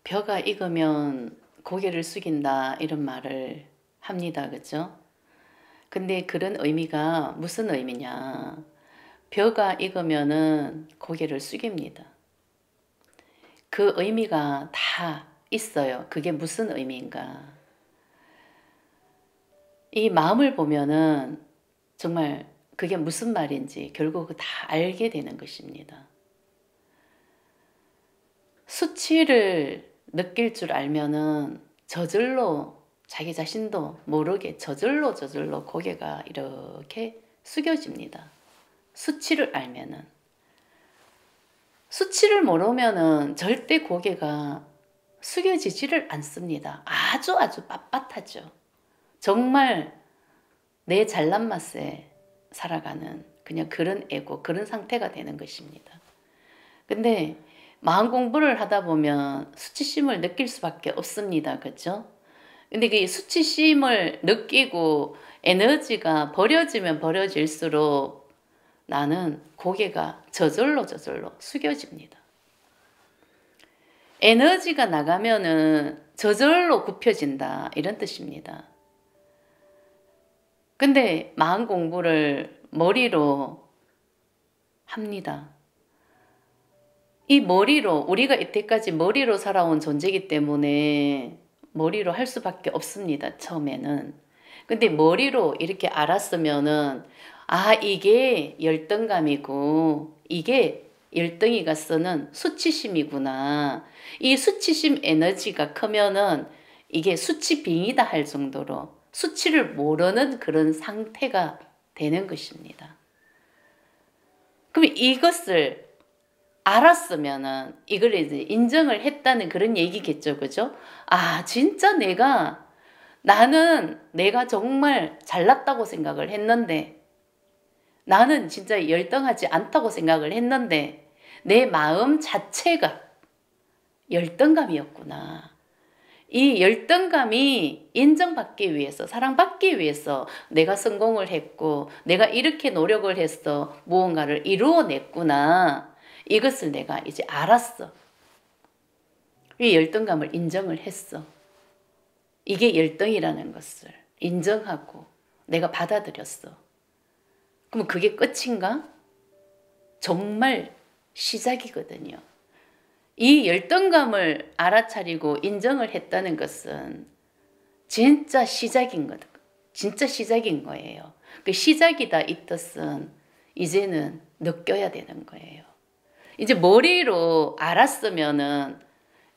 벼가 익으면 고개를 숙인다 이런 말을 합니다. 그죠? 근데 그런 의미가 무슨 의미냐? 벼가 익으면은 고개를 숙입니다. 그 의미가 다 있어요. 그게 무슨 의미인가? 이 마음을 보면은 정말 그게 무슨 말인지 결국 다 알게 되는 것입니다. 수치를 느낄 줄 알면은 저절로 자기 자신도 모르게 저절로 고개가 이렇게 숙여집니다. 수치를 알면은. 수치를 모르면은 절대 고개가 숙여지지를 않습니다. 아주 빳빳하죠. 정말 내 잘난 맛에 살아가는 그냥 그런 에고, 그런 상태가 되는 것입니다. 근데 마음 공부를 하다 보면 수치심을 느낄 수밖에 없습니다. 그렇죠? 근데 그 수치심을 느끼고 에너지가 버려지면 버려질수록 나는 고개가 저절로 숙여집니다. 에너지가 나가면은 저절로 굽혀진다 이런 뜻입니다. 근데 마음 공부를 머리로 합니다. 이 머리로, 우리가 이때까지 머리로 살아온 존재이기 때문에 머리로 할 수밖에 없습니다. 처음에는. 근데 머리로 이렇게 알았으면은 아, 이게 열등감이고 이게 열등이가 쓰는 수치심이구나. 이 수치심 에너지가 크면은 이게 수치빙이다 할 정도로 수치를 모르는 그런 상태가 되는 것입니다. 그럼 이것을 알았으면은 이걸 이제 인정을 했다는 그런 얘기겠죠. 그죠? 아, 진짜 나는 내가 정말 잘났다고 생각을 했는데 나는 진짜 열등하지 않다고 생각을 했는데 내 마음 자체가 열등감이었구나. 이 열등감이 인정받기 위해서, 사랑받기 위해서 내가 성공을 했고 내가 이렇게 노력을 해서 무언가를 이루어냈구나. 이것을 내가 이제 알았어. 이 열등감을 인정을 했어. 이게 열등이라는 것을 인정하고 내가 받아들였어. 그럼 그게 끝인가? 정말 시작이거든요. 이 열등감을 알아차리고 인정을 했다는 것은 진짜 시작인 거다. 진짜 시작인 거예요. 그 시작이다 이 뜻은 이제는 느껴야 되는 거예요. 이제 머리로 알았으면은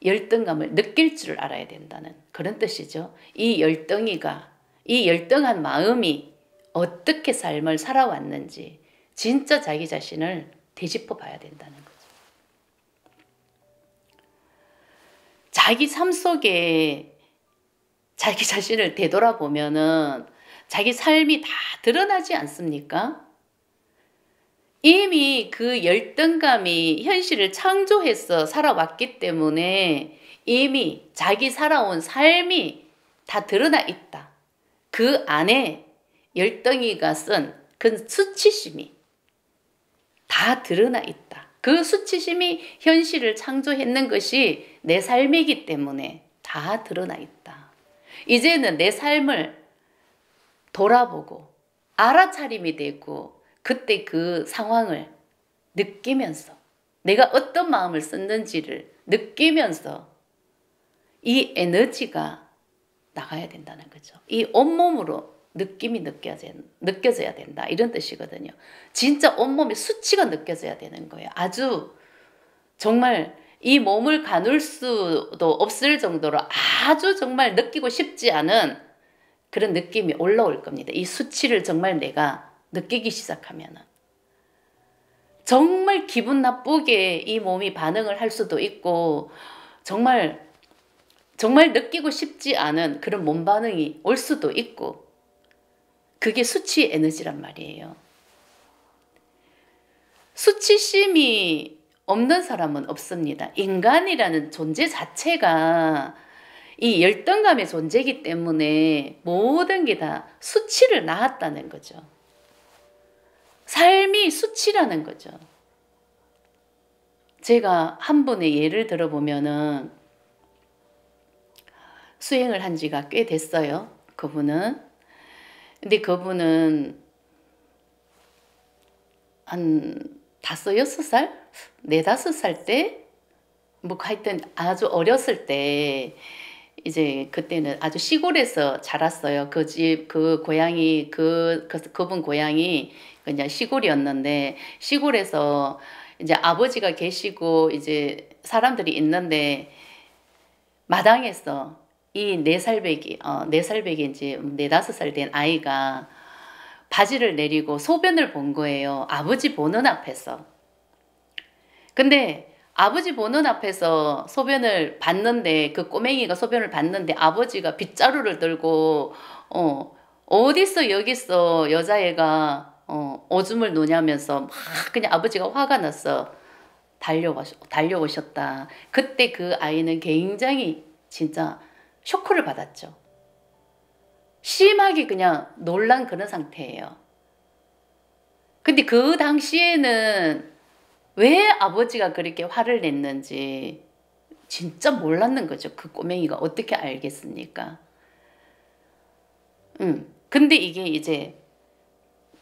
열등감을 느낄 줄 알아야 된다는 그런 뜻이죠. 이 열등한 마음이 어떻게 삶을 살아왔는지 진짜 자기 자신을 되짚어 봐야 된다는 거죠. 자기 삶 속에 자기 자신을 되돌아보면은 자기 삶이 다 드러나지 않습니까? 이미 그 열등감이 현실을 창조해서 살아왔기 때문에 이미 자기 살아온 삶이 다 드러나 있다. 그 안에 열등이가 쓴 그 수치심이 다 드러나 있다. 그 수치심이 현실을 창조했는 것이 내 삶이기 때문에 다 드러나 있다. 이제는 내 삶을 돌아보고 알아차림이 되고 그때 그 상황을 느끼면서 내가 어떤 마음을 썼는지를 느끼면서 이 에너지가 나가야 된다는 거죠. 이 온몸으로 느낌이 느껴져야 된다. 이런 뜻이거든요. 진짜 온몸에 수치가 느껴져야 되는 거예요. 아주 정말 이 몸을 가눌 수도 없을 정도로 아주 정말 느끼고 싶지 않은 그런 느낌이 올라올 겁니다. 이 수치를 정말 내가 느끼기 시작하면은. 정말 기분 나쁘게 이 몸이 반응을 할 수도 있고 정말 느끼고 싶지 않은 그런 몸 반응이 올 수도 있고 그게 수치 에너지란 말이에요. 수치심이 없는 사람은 없습니다. 인간이라는 존재 자체가 이 열등감의 존재이기 때문에 모든 게 다 수치를 낳았다는 거죠. 삶이 수치라는 거죠. 제가 한 분의 예를 들어보면은 수행을 한 지가 꽤 됐어요. 그분은. 근데 그분은 한 5, 6살? 4, 5살 때? 뭐 하여튼 아주 어렸을 때 이제 그때는 아주 시골에서 자랐어요. 그 집, 그 고향이, 그분 고향이 그냥 시골이었는데 시골에서 이제 아버지가 계시고 이제 사람들이 있는데 마당에서 이 4살배기, 4살배기인지 4, 5살 된 아이가 바지를 내리고 소변을 본 거예요. 아버지 보는 앞에서. 근데 아버지 보는 앞에서 소변을 봤는데 그 꼬맹이가 소변을 봤는데 아버지가 빗자루를 들고 어딨어 여기서 여자애가 오줌을 누냐면서 막 그냥 아버지가 화가 났어. 달려오셨다. 그때 그 아이는 굉장히 진짜 쇼크를 받았죠. 심하게 그냥 놀란 그런 상태예요. 근데 그 당시에는 왜 아버지가 그렇게 화를 냈는지 진짜 몰랐는 거죠. 그 꼬맹이가 어떻게 알겠습니까? 근데 이게 이제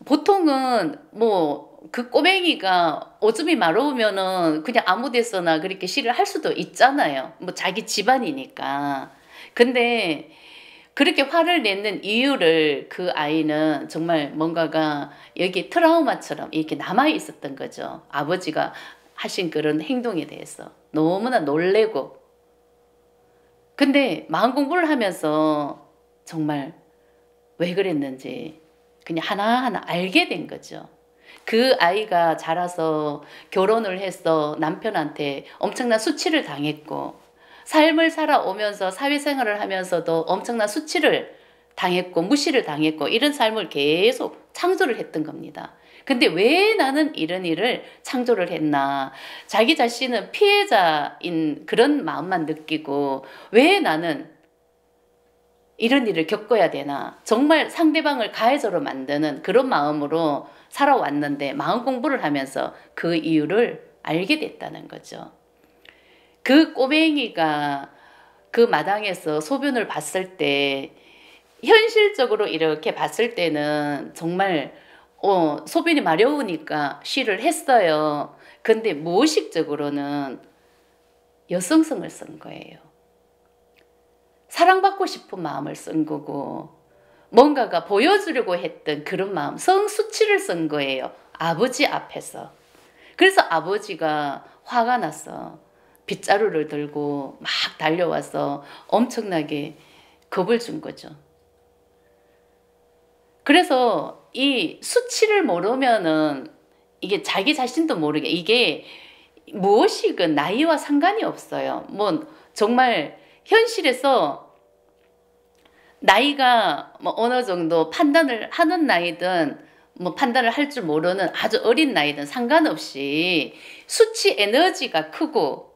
보통은 뭐 그 꼬맹이가 오줌이 마려우면은 그냥 아무 데서나 그렇게 시를 할 수도 있잖아요. 뭐 자기 집안이니까. 근데 그렇게 화를 내는 이유를 그 아이는 정말 뭔가가 여기 트라우마처럼 이렇게 남아 있었던 거죠. 아버지가 하신 그런 행동에 대해서 너무나 놀래고. 근데 마음 공부를 하면서 정말 왜 그랬는지 그냥 하나하나 알게 된 거죠. 그 아이가 자라서 결혼을 해서 남편한테 엄청난 수치를 당했고 삶을 살아오면서 사회생활을 하면서도 엄청난 수치를 당했고 무시를 당했고 이런 삶을 계속 창조를 했던 겁니다. 근데 왜 나는 이런 일을 창조를 했나? 자기 자신은 피해자인 그런 마음만 느끼고 왜 나는 이런 일을 겪어야 되나? 정말 상대방을 가해자로 만드는 그런 마음으로 살아왔는데 마음 공부를 하면서 그 이유를 알게 됐다는 거죠. 그 꼬맹이가 그 마당에서 소변을 봤을 때 현실적으로 이렇게 봤을 때는 정말 소변이 마려우니까 쉬를 했어요. 근데 무의식적으로는 여성성을 쓴 거예요. 사랑받고 싶은 마음을 쓴 거고 뭔가가 보여주려고 했던 그런 마음, 성수치를 쓴 거예요. 아버지 앞에서. 그래서 아버지가 화가 났어. 빗자루를 들고 막 달려와서 엄청나게 겁을 준 거죠. 그래서 이 수치를 모르면은 이게 자기 자신도 모르게 이게 무엇이건 나이와 상관이 없어요. 뭐 정말 현실에서 나이가 뭐 어느 정도 판단을 하는 나이든 뭐 판단을 할 줄 모르는 아주 어린 나이든 상관없이 수치 에너지가 크고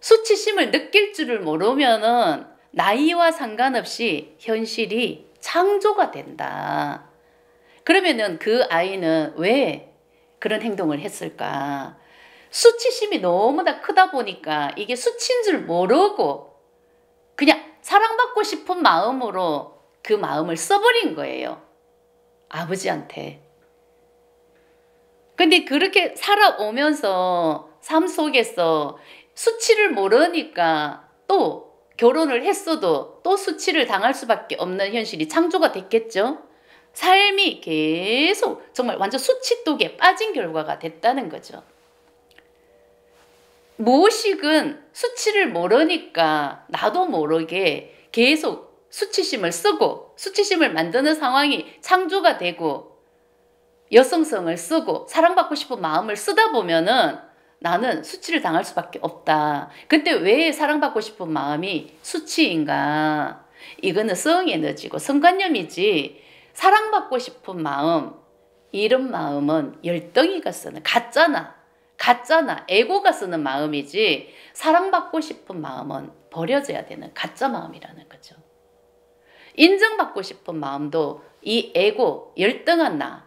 수치심을 느낄 줄을 모르면은 나이와 상관없이 현실이 창조가 된다. 그러면은 그 아이는 왜 그런 행동을 했을까? 수치심이 너무나 크다 보니까 이게 수치인 줄 모르고 그냥 사랑받고 싶은 마음으로 그 마음을 써버린 거예요. 아버지한테. 근데 그렇게 살아오면서 삶 속에서 수치를 모르니까 또 결혼을 했어도 또 수치를 당할 수밖에 없는 현실이 창조가 됐겠죠. 삶이 계속 정말 완전 수치독에 빠진 결과가 됐다는 거죠. 무엇이건 수치를 모르니까 나도 모르게 계속 수치심을 쓰고 수치심을 만드는 상황이 창조가 되고 여성성을 쓰고 사랑받고 싶은 마음을 쓰다 보면은 나는 수치를 당할 수밖에 없다. 근데 왜 사랑받고 싶은 마음이 수치인가? 이거는 성에너지고 성관념이지 사랑받고 싶은 마음 이런 마음은 열덩이가 쓰는 가짜나 에고가 쓰는 마음이지 사랑받고 싶은 마음은 버려져야 되는 가짜 마음이라는 거죠. 인정받고 싶은 마음도 이 에고 열등한 나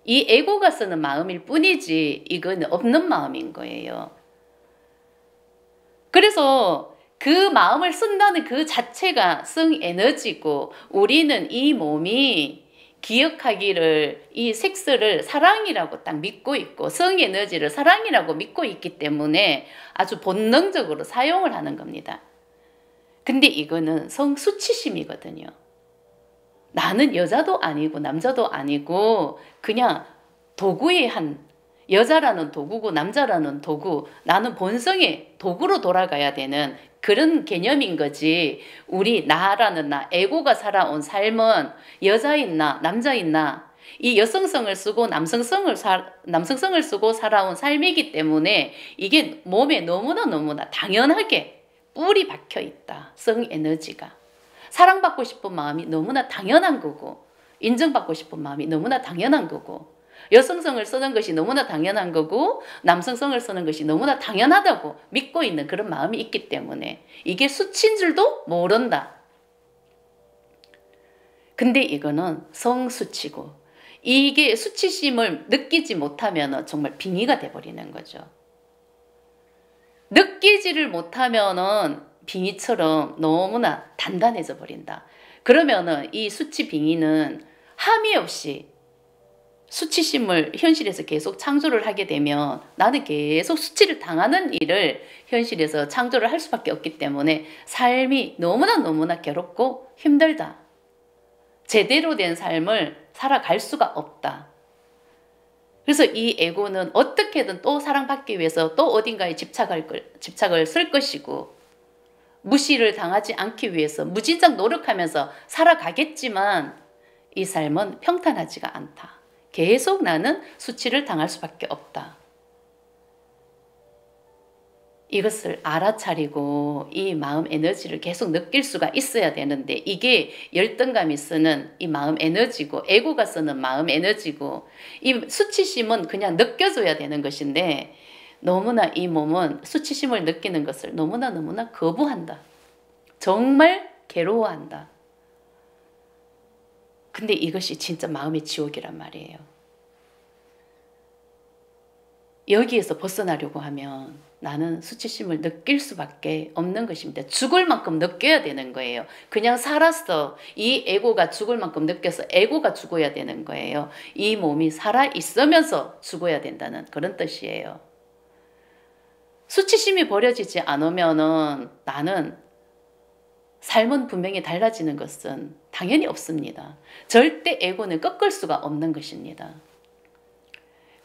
이 에고가 쓰는 마음일 뿐이지 이거는 없는 마음인 거예요. 그래서 그 마음을 쓴다는 그 자체가 성 에너지고, 우리는 이 몸이 기억하기를 이 섹스를 사랑이라고 딱 믿고 있고 성 에너지를 사랑이라고 믿고 있기 때문에 아주 본능적으로 사용을 하는 겁니다. 근데 이거는 성수치심이거든요. 나는 여자도 아니고 남자도 아니고 그냥 도구의 여자라는 도구고 남자라는 도구, 나는 본성의 도구로 돌아가야 되는 그런 개념인 거지. 우리 나라는 나, 에고가 살아온 삶은 여자인 나, 남자인 나, 이 여성성을 쓰고 남성성을 쓰고 살아온 삶이기 때문에 이게 몸에 너무나 당연하게 뿌리 박혀 있다. 성 에너지가. 사랑받고 싶은 마음이 너무나 당연한 거고, 인정받고 싶은 마음이 너무나 당연한 거고, 여성성을 쓰는 것이 너무나 당연한 거고 남성성을 쓰는 것이 너무나 당연하다고 믿고 있는 그런 마음이 있기 때문에 이게 수치인 줄도 모른다. 근데 이거는 성수치고, 이게 수치심을 느끼지 못하면 정말 빙의가 돼버리는 거죠. 느끼지를 못하면 빙의처럼 너무나 단단해져 버린다. 그러면은 이 수치 빙의는 함이 없이 수치심을 현실에서 계속 창조를 하게 되면 나는 계속 수치를 당하는 일을 현실에서 창조를 할 수밖에 없기 때문에 삶이 너무나 괴롭고 힘들다. 제대로 된 삶을 살아갈 수가 없다. 그래서 이 에고는 어떻게든 또 사랑받기 위해서 또 어딘가에 집착을 쓸 것이고, 무시를 당하지 않기 위해서 무진장 노력하면서 살아가겠지만 이 삶은 평탄하지가 않다. 계속 나는 수치를 당할 수밖에 없다. 이것을 알아차리고 이 마음 에너지를 계속 느낄 수가 있어야 되는데, 이게 열등감이 쓰는 이 마음 에너지고 에고가 쓰는 마음 에너지고, 이 수치심은 그냥 느껴줘야 되는 것인데 너무나 이 몸은 수치심을 느끼는 것을 너무나 거부한다. 정말 괴로워한다. 근데 이것이 진짜 마음의 지옥이란 말이에요. 여기에서 벗어나려고 하면 나는 수치심을 느낄 수밖에 없는 것입니다. 죽을 만큼 느껴야 되는 거예요. 그냥 살았어. 이 에고가 죽을 만큼 느껴서 에고가 죽어야 되는 거예요. 이 몸이 살아있으면서 죽어야 된다는 그런 뜻이에요. 수치심이 버려지지 않으면은 나는 삶은 분명히 달라지는 것은 당연히 없습니다. 절대 에고는 꺾을 수가 없는 것입니다.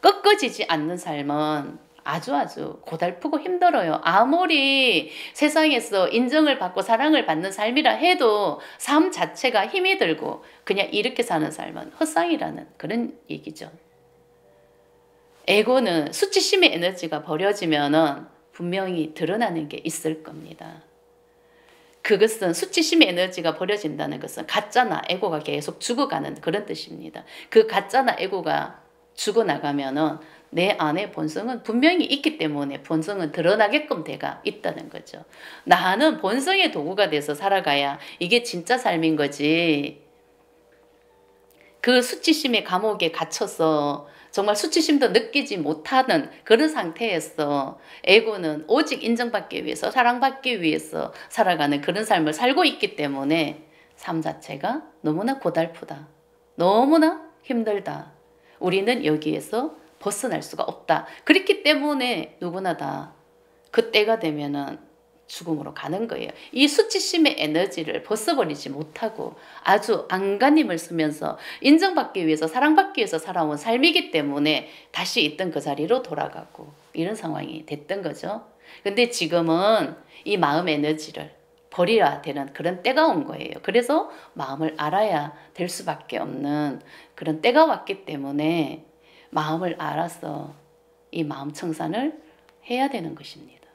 꺾어지지 않는 삶은 아주 고달프고 힘들어요. 아무리 세상에서 인정을 받고 사랑을 받는 삶이라 해도 삶 자체가 힘이 들고 그냥 이렇게 사는 삶은 헛상이라는 그런 얘기죠. 에고는 수치심의 에너지가 버려지면은 분명히 드러나는 게 있을 겁니다. 그것은 수치심의 에너지가 버려진다는 것은 가짜나 에고가 계속 죽어가는 그런 뜻입니다. 그 가짜나 에고가 죽어나가면은 내 안에 본성은 분명히 있기 때문에 본성은 드러나게끔 돼가 있다는 거죠. 나는 본성의 도구가 돼서 살아가야 이게 진짜 삶인 거지. 그 수치심의 감옥에 갇혀서 정말 수치심도 느끼지 못하는 그런 상태에서 에고는 오직 인정받기 위해서 사랑받기 위해서 살아가는 그런 삶을 살고 있기 때문에 삶 자체가 너무나 고달프다. 너무나 힘들다. 우리는 여기에서 벗어날 수가 없다. 그렇기 때문에 누구나 다 그때가 되면은 죽음으로 가는 거예요. 이 수치심의 에너지를 벗어버리지 못하고 아주 안간힘을 쓰면서 인정받기 위해서 사랑받기 위해서 살아온 삶이기 때문에 다시 있던 그 자리로 돌아가고 이런 상황이 됐던 거죠. 근데 지금은 이 마음 에너지를 버려야 되는 그런 때가 온 거예요. 그래서 마음을 알아야 될 수밖에 없는 그런 때가 왔기 때문에 마음을 알아서 이 마음 청산을 해야 되는 것입니다.